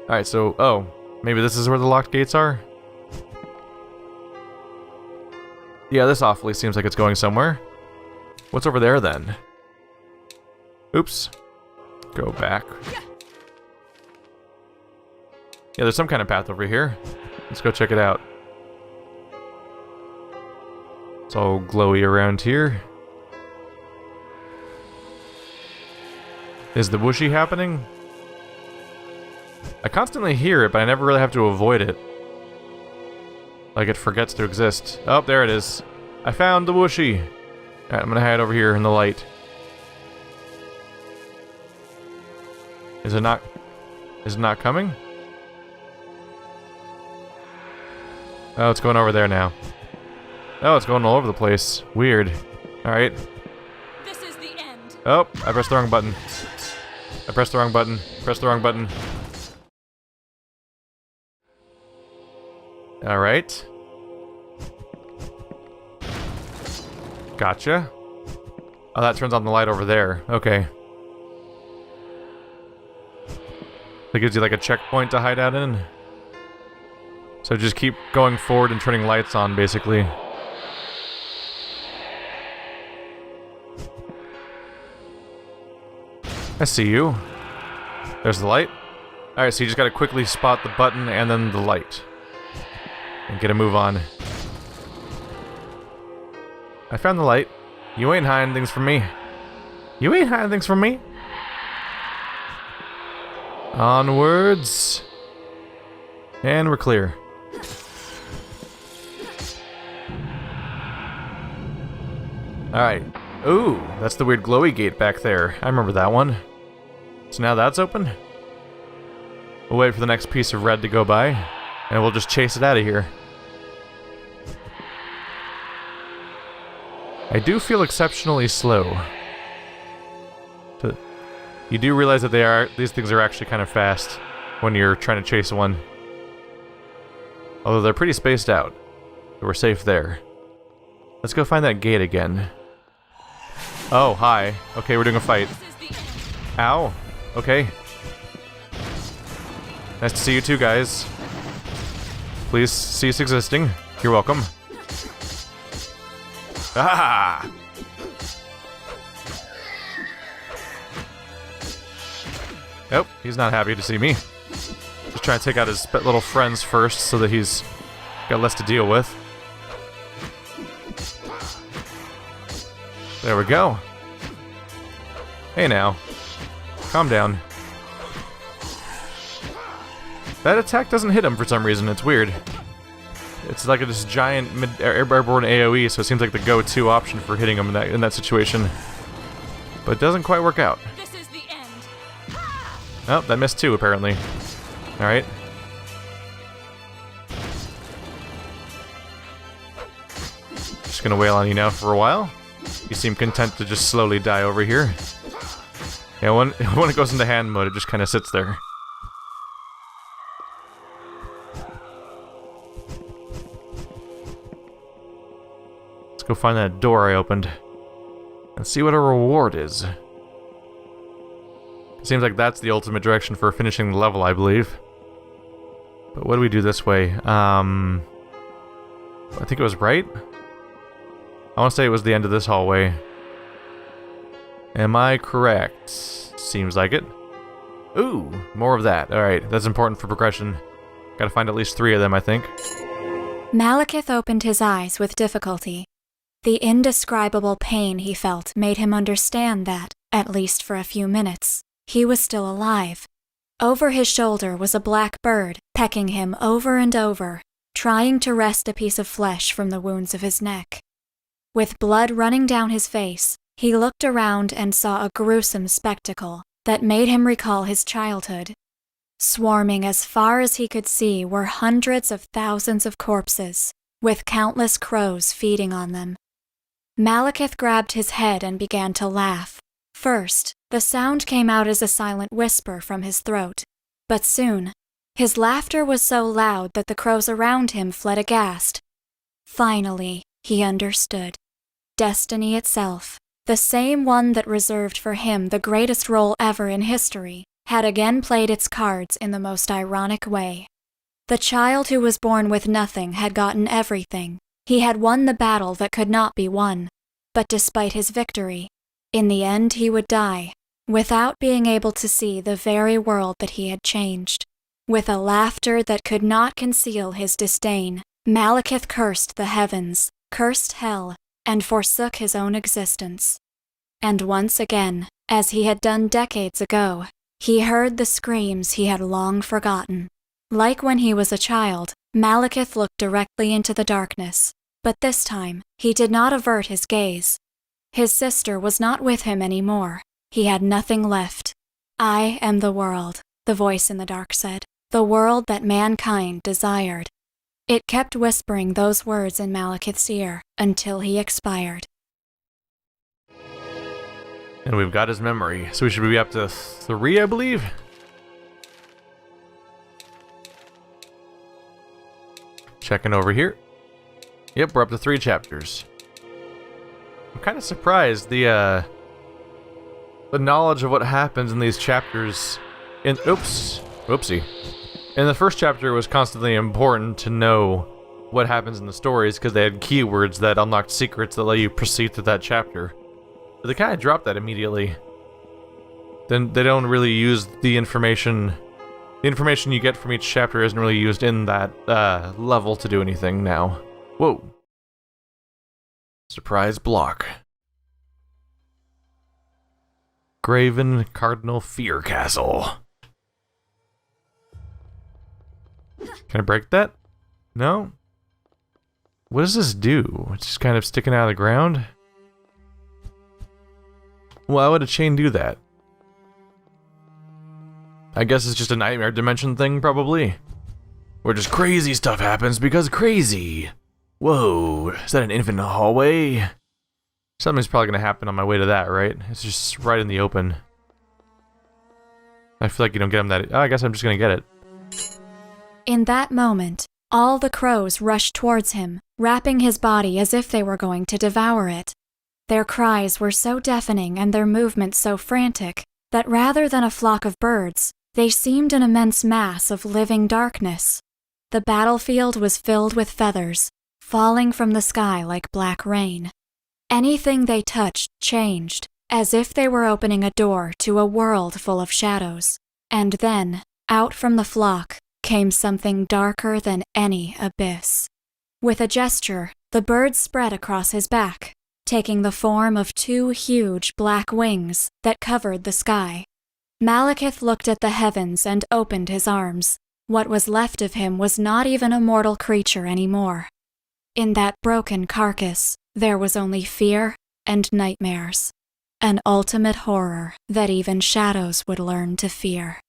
Alright, so, oh, maybe this is where the locked gates are? Yeah, this awfully seems like it's going somewhere. What's over there, then? Oops. Go back. Yeah, there's some kind of path over here. Let's go check it out. It's all glowy around here. Is the whooshy happening? I constantly hear it, but I never really have to avoid it. Like it forgets to exist. Oh, there it is. I found the whooshy. Alright, I'm gonna hide over here in the light. Is it not coming? Oh, it's going over there now. Oh, it's going all over the place. Weird. Alright. This is the end. Oh, I pressed the wrong button. I pressed the wrong button. Pressed the wrong button. Alright. Gotcha. Oh, that turns on the light over there. Okay. That gives you like a checkpoint to hide out in. So just keep going forward and turning lights on, basically. I see you. There's the light. Alright, so you just gotta quickly spot the button and then the light. And get a move on. I found the light. You ain't hiding things from me. You ain't hiding things from me. Onwards. And we're clear. Alright. Ooh, that's the weird glowy gate back there. I remember that one. So now that's open? We'll wait for the next piece of red to go by, and we'll just chase it out of here. I do feel exceptionally slow. But you do realize that these things are actually kind of fast when you're trying to chase one. Although they're pretty spaced out. So we're safe there. Let's go find that gate again. Oh, hi. Okay, we're doing a fight. Ow. Okay. Nice to see you too, guys. Please cease existing. You're welcome. Ah! Nope, he's not happy to see me. Just trying to take out his little friends first so that he's got less to deal with. There we go. Hey now. Calm down. That attack doesn't hit him for some reason, it's weird. It's like this giant airborne AoE, so it seems like the go-to option for hitting him in that situation. But it doesn't quite work out. This is the end. Oh, that missed too, apparently. Alright. Just gonna wail on you now for a while. You seem content to just slowly die over here. Yeah, when it goes into hand mode, it just kind of sits there. Let's go find that door I opened. And see what a reward is. Seems like that's the ultimate direction for finishing the level, I believe. But what do we do this way? I think it was right? I want to say it was the end of this hallway. Am I correct? Seems like it. Ooh, more of that. Alright, that's important for progression. Gotta find at least 3 of them, I think. Malekith opened his eyes with difficulty. The indescribable pain he felt made him understand that, at least for a few minutes, he was still alive. Over his shoulder was a black bird, pecking him over and over, trying to wrest a piece of flesh from the wounds of his neck. With blood running down his face, he looked around and saw a gruesome spectacle that made him recall his childhood. Swarming as far as he could see were hundreds of thousands of corpses, with countless crows feeding on them. Malekith grabbed his head and began to laugh. First, the sound came out as a silent whisper from his throat, but soon, his laughter was so loud that the crows around him fled aghast. Finally, he understood. Destiny itself, the same one that reserved for him the greatest role ever in history, had again played its cards in the most ironic way. The child who was born with nothing had gotten everything. He had won the battle that could not be won. But despite his victory, in the end he would die, without being able to see the very world that he had changed. With a laughter that could not conceal his disdain, Malekith cursed the heavens, cursed hell, and forsook his own existence. And once again, as he had done decades ago, he heard the screams he had long forgotten. Like when he was a child, Malekith looked directly into the darkness, but this time, he did not avert his gaze. His sister was not with him anymore. He had nothing left. "I am the world," the voice in the dark said, "the world that mankind desired." It kept whispering those words in Malekith's ear until he expired. And we've got his memory, so we should be up to 3, I believe? Checking over here. Yep, we're up to 3 chapters. I'm kind of surprised the knowledge of what happens in these chapters whoopsie. In the first chapter, it was constantly important to know what happens in the stories because they had keywords that unlocked secrets that let you proceed through that chapter. But they kind of dropped that immediately. Then they don't really use the information. The information you get from each chapter isn't really used in that level to do anything now. Whoa. Surprise block. Graven Cardinal Fear Castle. Can I break that? No? What does this do? It's just kind of sticking out of the ground? Why would a chain do that? I guess it's just a nightmare dimension thing, probably. Where just crazy stuff happens because crazy. Whoa, is that an infinite hallway? Something's probably gonna happen on my way to that, right? It's just right in the open. I feel like you don't get him that. Oh, I guess I'm just gonna get it. In that moment, all the crows rushed towards him, wrapping his body as if they were going to devour it. Their cries were so deafening and their movements so frantic that rather than a flock of birds, they seemed an immense mass of living darkness. The battlefield was filled with feathers, falling from the sky like black rain. Anything they touched changed, as if they were opening a door to a world full of shadows. And then, out from the flock, came something darker than any abyss. With a gesture, the bird spread across his back, taking the form of 2 huge black wings that covered the sky. Malekith looked at the heavens and opened his arms. What was left of him was not even a mortal creature anymore. In that broken carcass, there was only fear and nightmares. An ultimate horror that even shadows would learn to fear.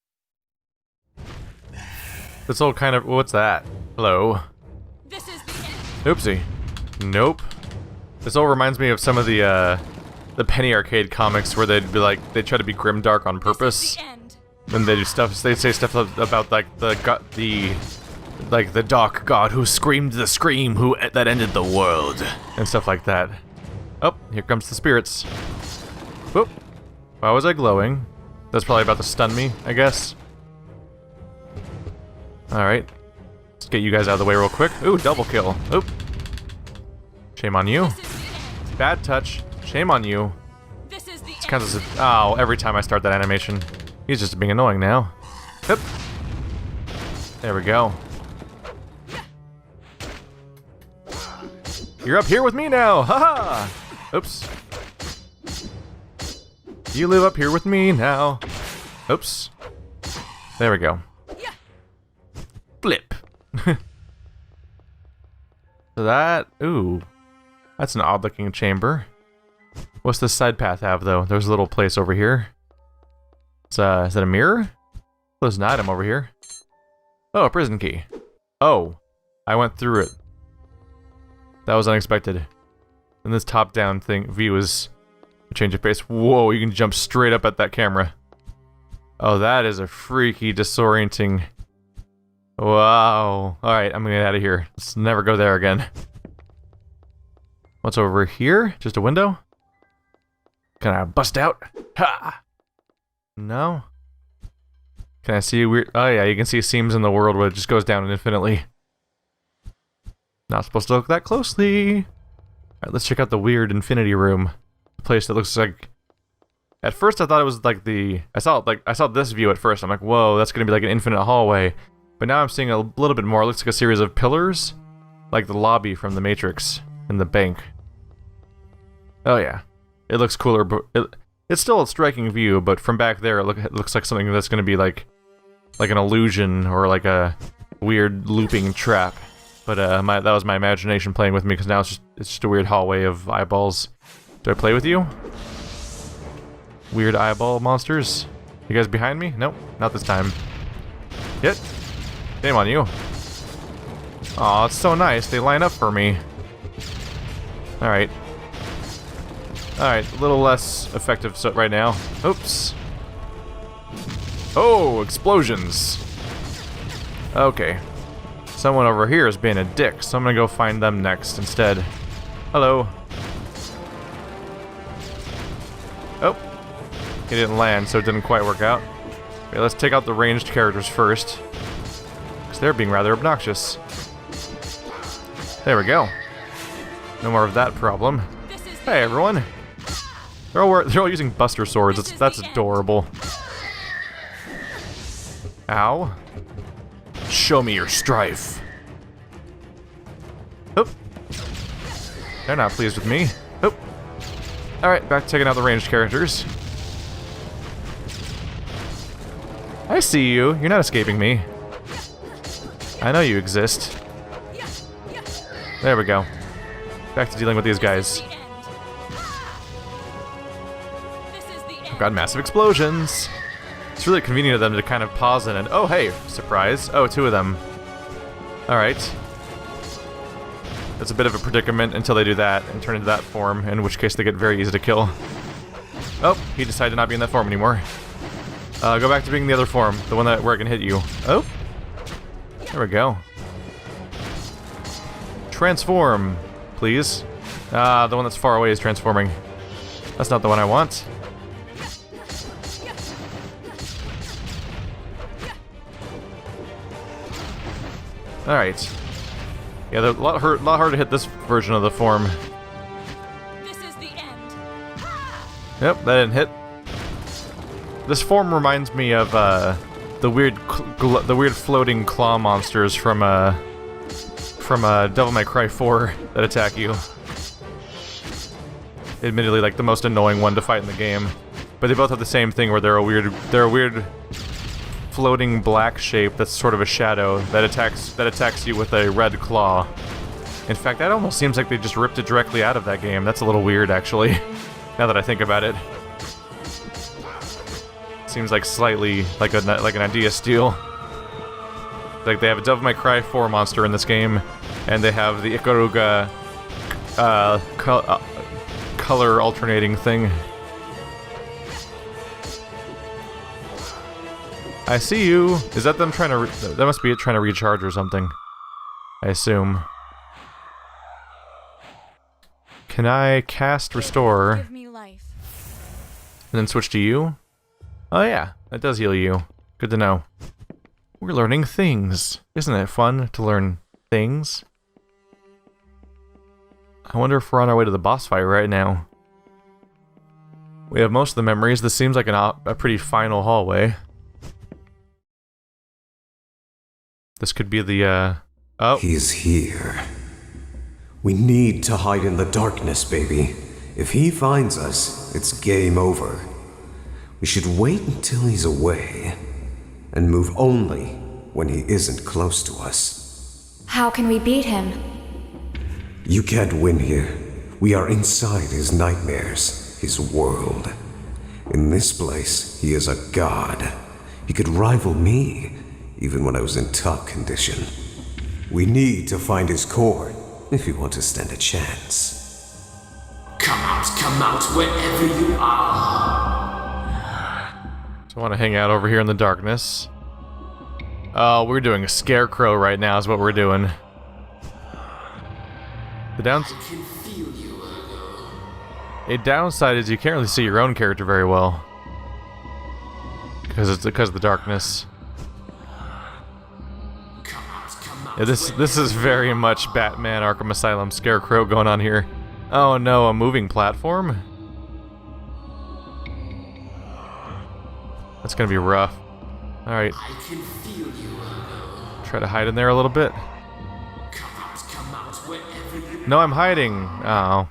This all kind of... What's that? Hello? This is the end. Oopsie. Nope. This all reminds me of some of the Penny Arcade comics where they'd be like, they try to be grimdark on purpose. This is the end. And they do stuff, they say stuff about like the dark god who screamed the scream that ended the world. And stuff like that. Oh, here comes the spirits. Whoop. Why was I glowing? That's probably about to stun me, I guess. Alright. Let's get you guys out of the way real quick. Ooh, double kill. Oop. Shame on you. This is the end. Bad touch. Shame on you. This is the It's end. kind of... Oh, every time I start that animation. He's just being annoying now. Yep. There we go. You're up here with me now! Haha! Oops. You live up here with me now. Oops. There we go. Flip. So that... Ooh. That's an odd-looking chamber. What's this side path have, though? There's a little place over here. Is that a mirror? There's an item over here. Oh, a prison key. Oh. I went through it. That was unexpected. And this top-down view is a change of pace. Whoa, you can jump straight up at that camera. Oh, that is a freaky, disorienting... Wow. Alright, I'm gonna get out of here. Let's never go there again. What's over here? Just a window? Can I bust out? Ha! No? Can I see weird? Oh yeah, you can see seams in the world where it just goes down infinitely. Not supposed to look that closely. Alright, let's check out the weird infinity room. A place that looks like... At first I thought it was like the... I saw this view at first. I'm like, whoa, that's gonna be like an infinite hallway. But now I'm seeing a little bit more. It looks like a series of pillars. Like the lobby from the Matrix. And the bank. Oh yeah. It looks cooler, but... It's still a striking view, but from back there it looks like something that's gonna be like an illusion or like a weird looping trap. But that was my imagination playing with me, because now it's just a weird hallway of eyeballs. Do I play with you? Weird eyeball monsters? You guys behind me? Nope, not this time. Hit. Shame on you. Aw, it's so nice. They line up for me. Alright. Alright, a little less effective right now. Oops. Oh, explosions. Okay. Someone over here is being a dick, so I'm gonna go find them next instead. Hello. Oh. He didn't land, so it didn't quite work out. Okay, let's take out the ranged characters first, because they're being rather obnoxious. There we go. No more of that problem. Hey everyone. They're all using buster swords. That's adorable. Ow. Show me your strife. Oop. They're not pleased with me. Oop. Alright, back to taking out the ranged characters. I see you. You're not escaping me. I know you exist. There we go. Back to dealing with these guys. Got massive explosions. It's really convenient of them to kind of pause in and... Oh, hey! Surprise. Oh, two of them. Alright. That's a bit of a predicament until they do that and turn into that form, in which case they get very easy to kill. Oh, he decided to not be in that form anymore. Go back to being the other form, the one where I can hit you. Oh! There we go. Transform, please. The one that's far away is transforming. That's not the one I want. Alright. Yeah, they're a lot harder to hit this version of the form. This is the end. Yep, that didn't hit. This form reminds me of the weird floating claw monsters from Devil May Cry 4 that attack you. Admittedly, like the most annoying one to fight in the game, but they both have the same thing where they're a weird floating black shape that's sort of a shadow that attacks you with a red claw. In fact, that almost seems like they just ripped it directly out of that game. That's a little weird, actually. Now that I think about it, seems like slightly like an idea steal. Like they have a Devil May Cry 4 monster in this game, and they have the Ikaruga color alternating thing. I see you. Is that them trying to... that must be it trying to recharge or something. I assume. Can I cast Restore Give me life. and then switch to you? Oh yeah, that does heal you. Good to know. We're learning things. Isn't it fun to learn things? I wonder if we're on our way to the boss fight right now. We have most of the memories. This seems like a pretty final hallway. This could be the, oh. He's here. We need to hide in the darkness, baby. If he finds us, it's game over. We should wait until he's away, and move only when he isn't close to us. How can we beat him? You can't win here. We are inside his nightmares, his world. In this place, he is a god. He could rival me, even when I was in top condition. We need to find his core, if you want to stand a chance. Come out, wherever you are. So I want to hang out over here in the darkness. Oh, we're doing a scarecrow right now is what we're doing. The I can feel you, Ergo. a downside is you can't really see your own character very well. Because of the darkness. Yeah, this is very much Batman Arkham Asylum Scarecrow going on here. Oh no, a moving platform? That's gonna be rough. Alright. I can feel you, Ergo. Try to hide in there a little bit. Come out wherever you No, I'm hiding. Oh.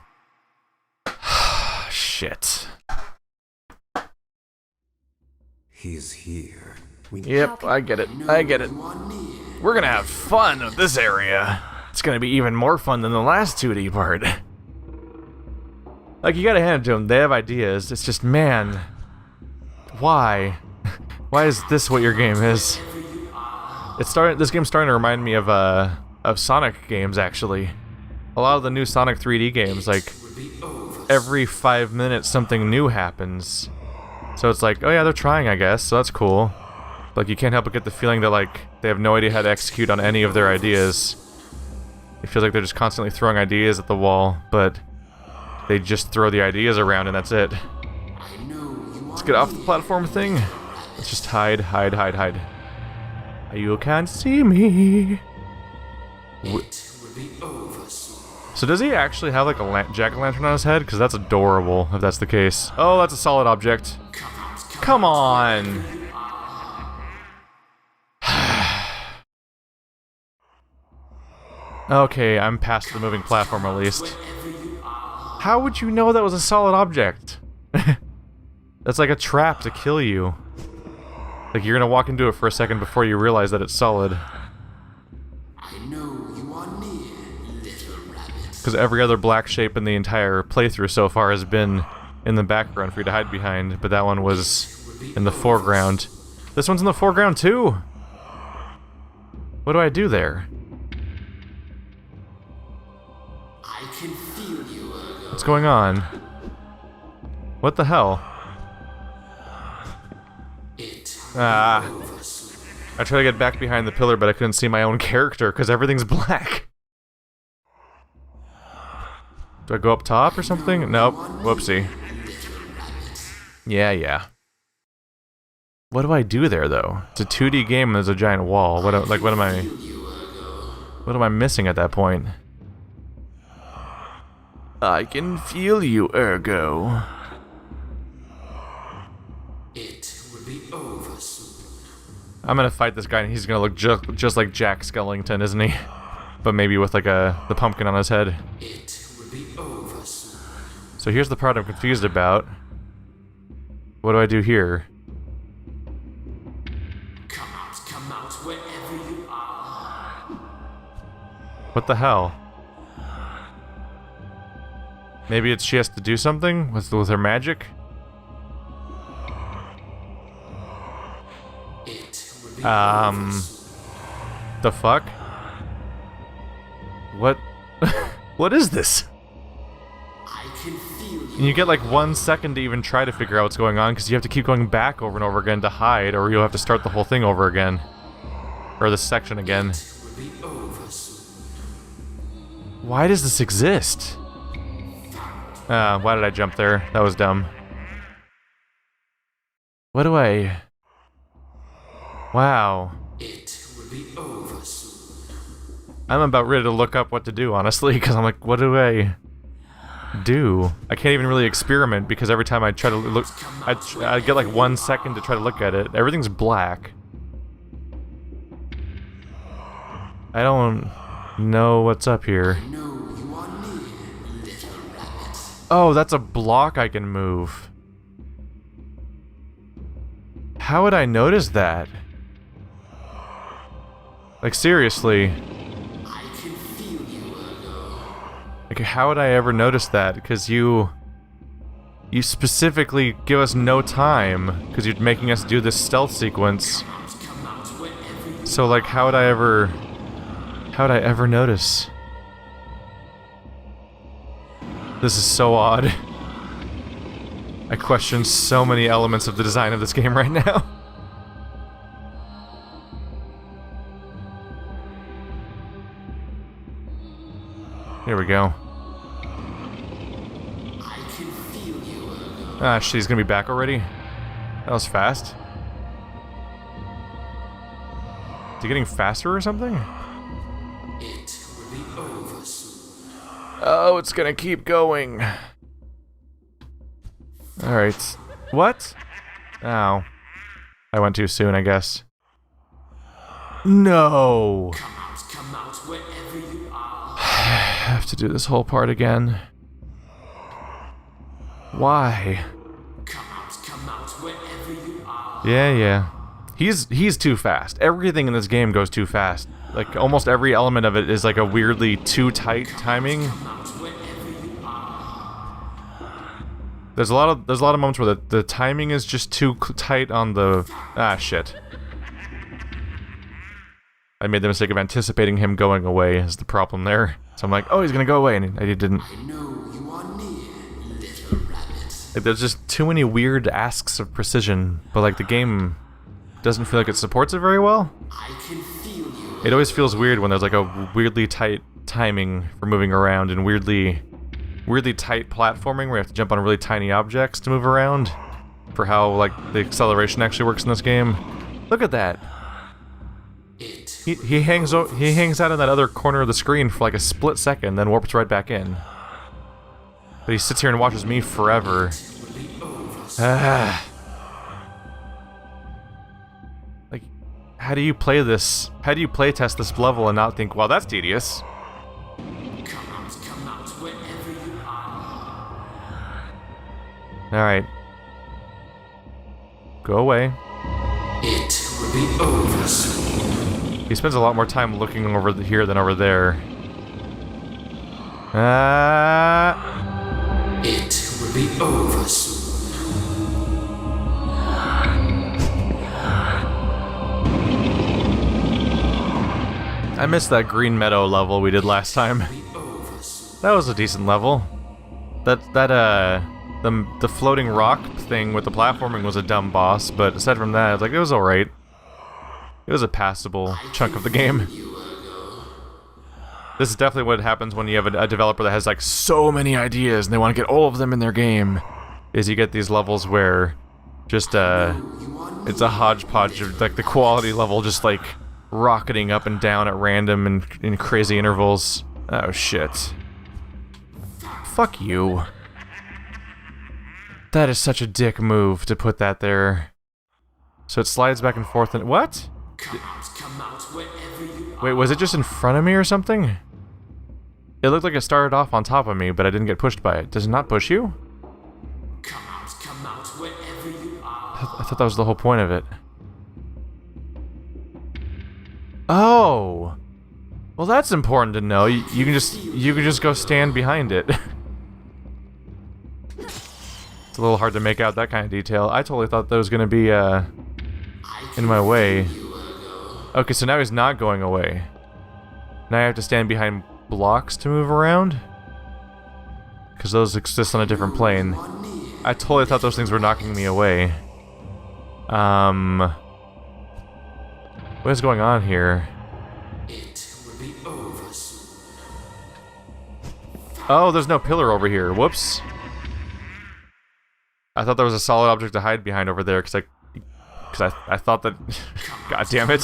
Shit. He's here. We Yep, I get it. I get it. We're gonna have fun with this area. It's gonna be even more fun than the last 2D part. Like, you gotta hand it to them. They have ideas. It's just, man. Why? Why is this what your game is? This game's starting to remind me of Sonic games, actually. A lot of the new Sonic 3D games, like, every 5 minutes something new happens. So it's like, oh yeah, they're trying, I guess, so that's cool. Like, you can't help but get the feeling that, like, they have no idea how to execute on any of their ideas. It feels like they're just constantly throwing ideas at the wall, but they just throw the ideas around and that's it. Let's get off the platform thing. Let's just hide, hide, hide, hide. You can't see me. So does he actually have like a jack-o'-lantern on his head? Because that's adorable, if that's the case. Oh, that's a solid object. Come on! Okay, I'm past the moving platform at least. How would you know that was a solid object? That's like a trap to kill you. Like, you're gonna walk into it for a second before you realize that it's solid. I know you are near, little rabbit. Because every other black shape in the entire playthrough so far has been in the background for you to hide behind, but that one was in the foreground. This one's in the foreground too! What do I do there? I can feel you, Ergo. What's going on? What the hell? Ah. I tried to get back behind the pillar, but I couldn't see my own character because everything's black. Do I go up top or something? Nope. Whoopsie. Yeah. What do I do there, though? It's a 2D game and there's a giant wall. What am I missing at that point? I can feel you, Ergo. It will be over soon. I'm gonna fight this guy and he's gonna look just like Jack Skellington, isn't he? But maybe with like the pumpkin on his head. It will be over soon. So here's the part I'm confused about. What do I do here? Come out wherever you are. What the hell? Maybe she has to do something with her magic? The fuck? What? What is this? I can feel you. And you get like 1 second to even try to figure out what's going on because you have to keep going back over and over again to hide, or you'll have to start the whole thing over again. Or this section again. It will be over soon. Why does this exist? Why did I jump there? That was dumb. What do I... Wow. It will be over soon. I'm about ready to look up what to do, honestly, because I'm like, what do I do? I can't even really experiment because every time I try to look, I get like 1 second to try to look at it. Everything's black. I don't know what's up here. I know you are near, little rabbit. Oh, that's a block I can move. How would I notice that? Like, seriously. I can feel you, Ergo. Like, how would I ever notice that? Because you specifically give us no time, because you're making us do this stealth sequence. Come out wherever you So, like, how would I ever notice? This is so odd. I question so many elements of the design of this game right now. Here we go. I can feel you, Ergo. Ah, shit, he's gonna be back already? That was fast. Is he getting faster or something? It will be over soon. Oh, it's gonna keep going. Alright. What? Oh. I went too soon, I guess. No! Come out wherever you are. I have to do this whole part again. Why? Come out wherever you are. Yeah. He's too fast. Everything in this game goes too fast. Like, almost every element of it is like a weirdly too tight timing. Come out wherever you are. There's a lot of moments where the timing is just too tight on the... Ah, shit. I made the mistake of anticipating him going away is the problem there. So I'm like, oh, he's gonna go away, and I didn't. I know you are near, little rabbit. Like, there's just too many weird asks of precision, but like the game doesn't feel like it supports it very well. I can feel you. It always feels weird when there's like a weirdly tight timing for moving around and weirdly tight platforming where you have to jump on really tiny objects to move around for how like the acceleration actually works in this game. Look at that. He hangs out in that other corner of the screen for like a split second, then warps right back in. But he sits here and watches me forever. Ah. Like, how do you play this? How do you play test this level and not think, well, that's tedious? Come out wherever you are. Alright. Go away. It will be over soon. He spends a lot more time looking over here than over there. Ah. It will be over soon. I missed that green meadow level we did last time. That was a decent level. The floating rock thing with the platforming was a dumb boss, but aside from that, I was like, it was alright. It was a passable chunk of the game. This is definitely what happens when you have a developer that has like so many ideas and they want to get all of them in their game. Is you get these levels where just it's a hodgepodge of like the quality level just like rocketing up and down at random and in crazy intervals. Oh shit. Fuck you. That is such a dick move to put that there. So it slides back and forth and what? Come out wherever you are. Wait, was it just in front of me or something? It looked like it started off on top of me, but I didn't get pushed by it. Does it not push you? Come out wherever you are. I thought that was the whole point of it. Oh! Well, that's important to know. You can just go stand behind it. It's a little hard to make out that kind of detail. I totally thought that was gonna be in my way. Okay, so now he's not going away. Now I have to stand behind blocks to move around? Because those exist on a different plane. I totally thought those things were knocking me away. What is going on here? It will be over soon. Oh, there's no pillar over here. Whoops. I thought there was a solid object to hide behind over there, because I thought that... God damn it.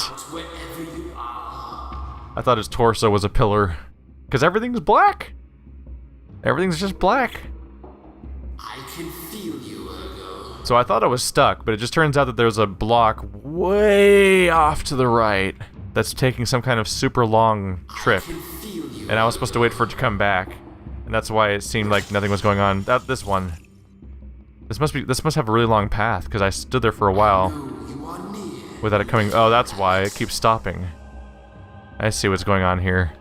I thought his torso was a pillar. Because everything's black. Everything's just black. I can feel you, Ergo. So I thought I was stuck, but it just turns out that there's a block way off to the right that's taking some kind of super long trip. And I was supposed to wait for it to come back. And that's why it seemed like nothing was going on. This one. This must have a really long path, because I stood there for a while without it coming. Oh, that's why it keeps stopping. I see what's going on here.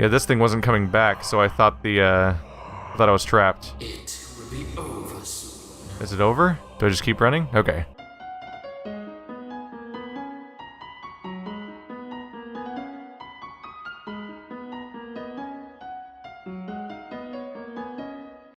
Yeah, this thing wasn't coming back, so I thought I thought I was trapped. It will be over soon. Is it over? Do I just keep running? Okay.